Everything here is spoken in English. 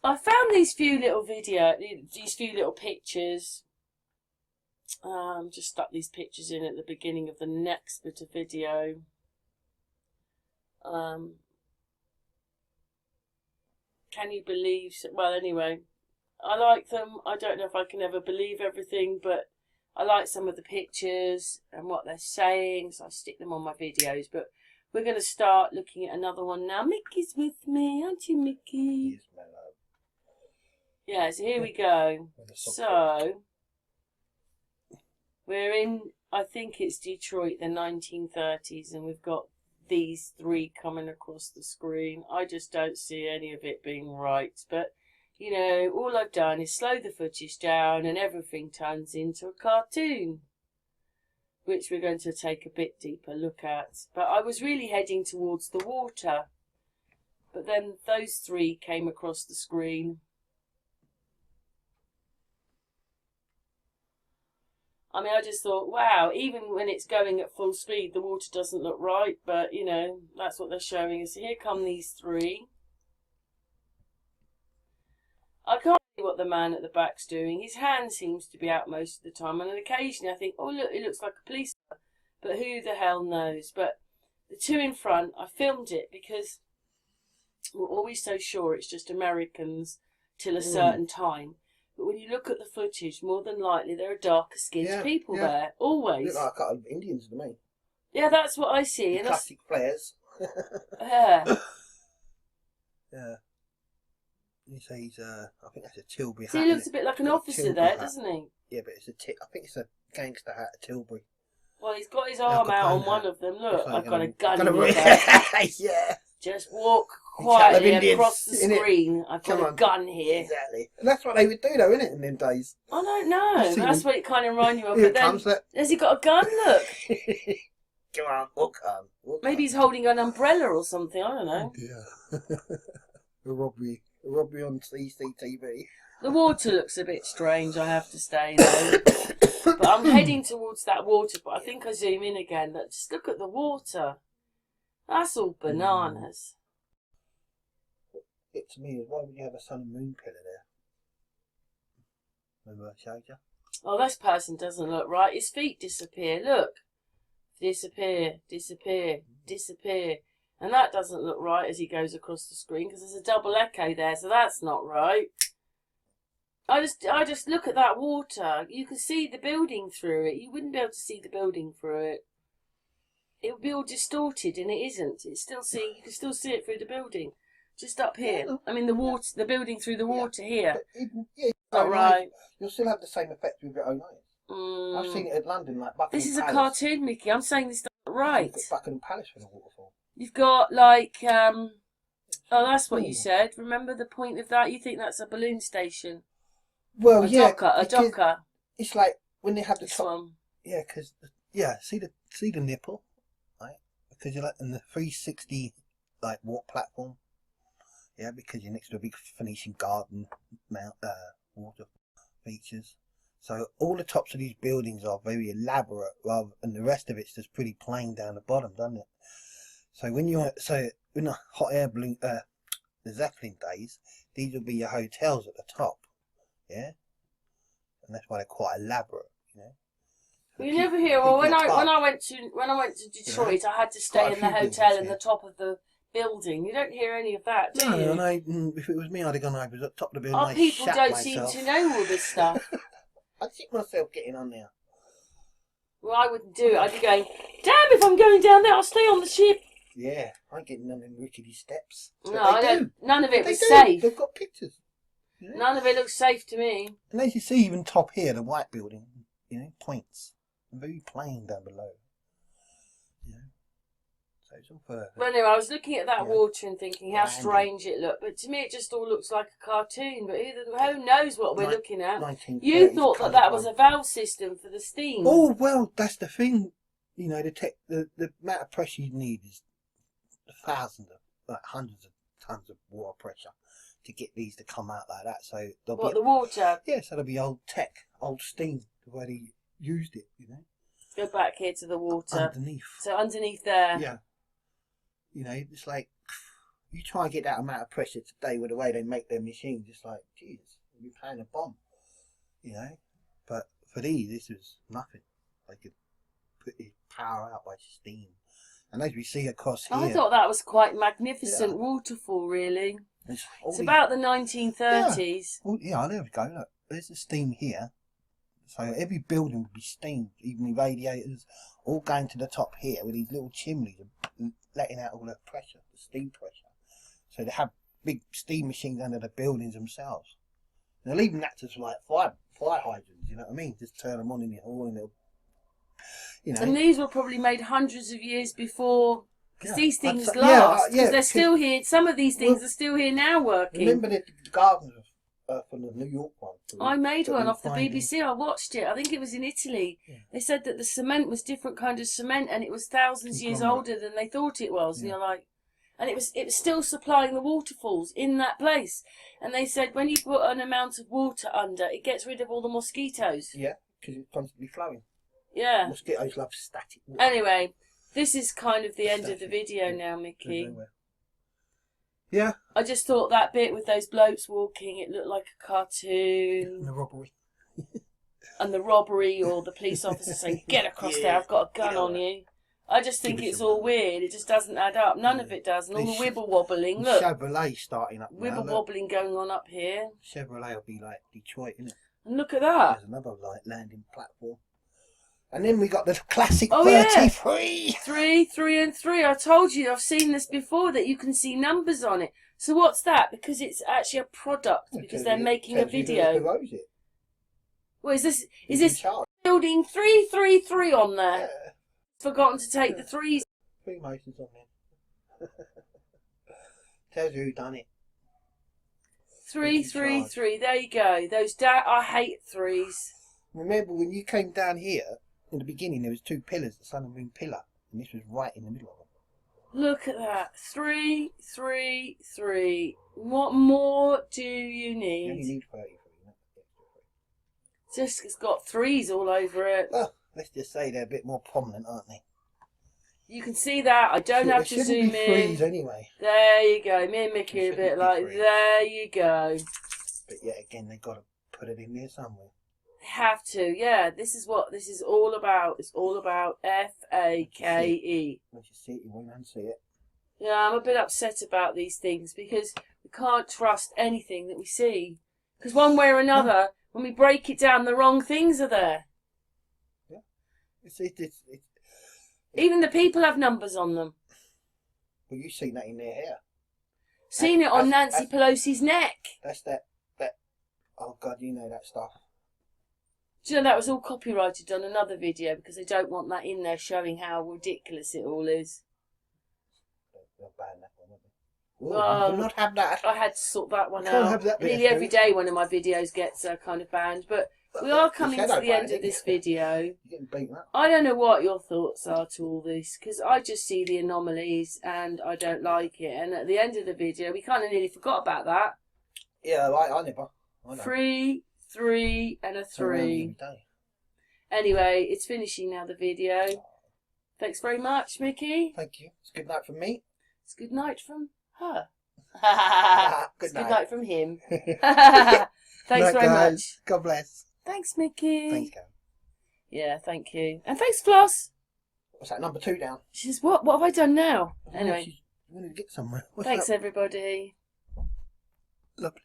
I found these few little pictures. Just stuck these pictures in at the beginning of the next bit of video. Can you believe? Well, anyway, I like them. I don't know if I can ever believe everything, but I like some of the pictures and what they're saying, so I stick them on my videos. But we're going to start looking at another one now. Mickey's with me, aren't you, Mickey? Yes, my love. Yeah, so here we go. So, we're in, I think it's Detroit, the 1930s, and we've got these three coming across the screen. I just don't see any of it being right, but you know, all I've done is slow the footage down and everything turns into a cartoon, which we're going to take a bit deeper look at. But I was really heading towards the water, but then those three came across the screen. I mean, I just thought, wow, even when it's going at full speed, the water doesn't look right. But, you know, that's what they're showing us. So here come these three. I can't see what the man at the back's doing. His hand seems to be out most of the time. And then occasionally I think, oh, look, it looks like a policeman. But who the hell knows? But the two in front, I filmed it because we're always so sure it's just Americans till a certain time. But when you look at the footage, more than likely there are darker skinned people there. Always. Look like a couple of Indians to me. Yeah, that's what I see. And classic flares. Yeah. Yeah. You say he's I think that's a Tilbury hat. See, he looks a bit like an officer there, doesn't he? Yeah, but it's I think it's a gangster hat at Tilbury. Well, he's got his arm out on one of them. Look, I've got a gun in my hand. Yeah. Just walk quietly across the screen. I've got a gun here. Exactly. And that's what they would do, though, isn't it, in them days? I don't know. That's what it kind of reminds you of. Here But then, has he got a gun? Look. Come on, walk on. Maybe he's holding an umbrella or something. I don't know. Oh, yeah. A robbery on CCTV. The water looks a bit strange, I have to say, though. But I'm heading towards that water, but I think I zoom in again. But just look at the water. That's all bananas. It to me is, why would you have a sun and moon pillar there? Remember I showed you? Oh, this person doesn't look right. His feet disappear. Look. Disappear, disappear, disappear. And that doesn't look right as he goes across the screen because there's a double echo there, so that's not right. I just look at that water. You can see the building through it. You wouldn't be able to see the building through it. It would be all distorted, and it isn't. You can still see it through the building. Just up here. I mean, the building through the water here. All right. You'll still have the same effect with your own eyes. I've seen it at London, like Buckingham Palace. This is a cartoon, Mickey. I'm saying this isn't right. Buckingham Palace for the waterfall. You've got like, oh, that's what you said. Remember the point of that? You think that's a balloon station? Well, a docker. It's like when they have the top. One. Yeah, because see the nipple, right? Because you're like in the 360 like walk platform. Yeah, because you're next to a big Phoenician garden, water features. So all the tops of these buildings are very elaborate, and the rest of it's just pretty plain down the bottom, doesn't it? So when in the hot air balloon, the Zeppelin days, these will be your hotels at the top, yeah, and that's why they're quite elaborate, you know. Well, you never hear. Well, when I went to Detroit, I had to stay in the hotel in the top of the building. You don't hear any of that, do you? No, and if it was me, I'd have gone over the top of the building. Our people don't seem to know all this stuff. I'd see myself getting on there. Well, I wouldn't do it. I'd be going, damn, if I'm going down there, I'll stay on the ship. Yeah, I ain't getting none of them rickety steps. No, I don't. None of it was safe. They've got pictures. You know? None of it looks safe to me. And as you see, even top here, the white building, you know, points. Very plain down below. You know, so it's all further. Well, anyway, I was looking at that water and thinking how strange it looked. But to me, it just all looks like a cartoon. But who knows what we're looking at? You thought that was a valve system for the steam. Oh, well, that's the thing. You know, the amount of pressure you need is thousands of, like hundreds of tons of water pressure to get these to come out like that. So the water? Yeah, so there'll be old steam, the way they used it, you know. Let's go back here to the water. Underneath. So underneath there. Yeah. You know, it's like, you try and get that amount of pressure today with the way they make their machines, it's like, Jesus, you're paying a bomb, you know. But for these, this was nothing. They could put the power out by steam. And as we see across here, I thought that was quite magnificent waterfall, really. It's about the 1930s. Yeah. Well, yeah, there we go. Look, there's the steam here. So every building would be steamed, even the radiators, all going to the top here with these little chimneys and letting out all the pressure, the steam pressure. So they have big steam machines under the buildings themselves. And they'll even act as like fire hydrants, you know what I mean? Just turn them on in the hall and they'll, you know. And these were probably made hundreds of years before, because these things yeah, last. Because they're still here. Some of these things are still here now working. Remember the gardens from the New York one? I made one off the BBC. I watched it. I think it was in Italy. Yeah. They said that the cement was different kind of cement, and it was thousands of years older than they thought it was. Yeah. And you're like, and it was still supplying the waterfalls in that place. And they said when you put an amount of water under, it gets rid of all the mosquitoes. Yeah, because it's constantly flowing. Yeah. Mosquitoes love static water. Anyway, this is kind of the end of the video now, Mickey. Yeah. I just thought that bit with those blokes walking, it looked like a cartoon. And the robbery. And the robbery, or the police officer saying, get across there, I've got a gun on you. I just think it's all weird. It just doesn't add up. None of it does. And all the wibble wobbling. Look. Chevrolet starting up now. Wibble wobbling going on up here. Chevrolet will be like Detroit, isn't it? And look at that. There's another like landing platform. And then we got the classic 33. Yeah. 3, 3 and 3. I told you, I've seen this before, that you can see numbers on it. So what's that? Because it's actually a product, because they're making a video. Who owns it? Well, is this building 333 on there? Yeah. Forgotten to take the 3s. Freemasons on there. Tells you who done it. 333. There you go. Those I hate 3s. Remember when you came down here in the beginning? There was 2 pillars, the sun and moon pillar, and this was right in the middle of them. Look at that. 333. What more do you need? You only need 33. Just it's got 3s all over it. Well, let's just say they're a bit more prominent, aren't they? You can see that. I don't have to zoom in. 3s anyway. There you go. Me and Mickey are a bit like, there you go. But yet again, they've got to put it in there somewhere. They have to. Yeah, this is what this is all about. It's all about FAKE. Once you see it, you won't unsee it. Yeah, I'm a bit upset about these things because we can't trust anything that we see. Because one way or another, when we break it down, the wrong things are there. Yeah. Even the people have numbers on them. Well, you've seen that in their hair. Seen it on Nancy Pelosi's neck. That's that. Oh, God, you know that stuff. Do you know that was all copyrighted on another video because they don't want that in there showing how ridiculous it all is. They'll ban that one, won't they? Oh, you will not have that. I had to sort that one Can't out. have that Nearly every day one of my videos gets kind of banned, but we are coming to the end of this video. You're getting beaten up. I don't know what your thoughts are to all this, because I just see the anomalies and I don't like it. And at the end of the video, we kind of nearly forgot about that. Yeah, I never. 3, 3 and a 3. Anyway, it's finishing now, the video. Thanks very much, Mickey. Thank you. It's good night from me. It's good night from her. Good night from him. Thanks very much. God bless. Thanks, Mickey. Thanks, Karen. Yeah, thank you. And thanks, Floss. What's that, number 2 down? She says, what have I done now? Anyway. You wanted to get somewhere. Thanks, everybody. Lovely.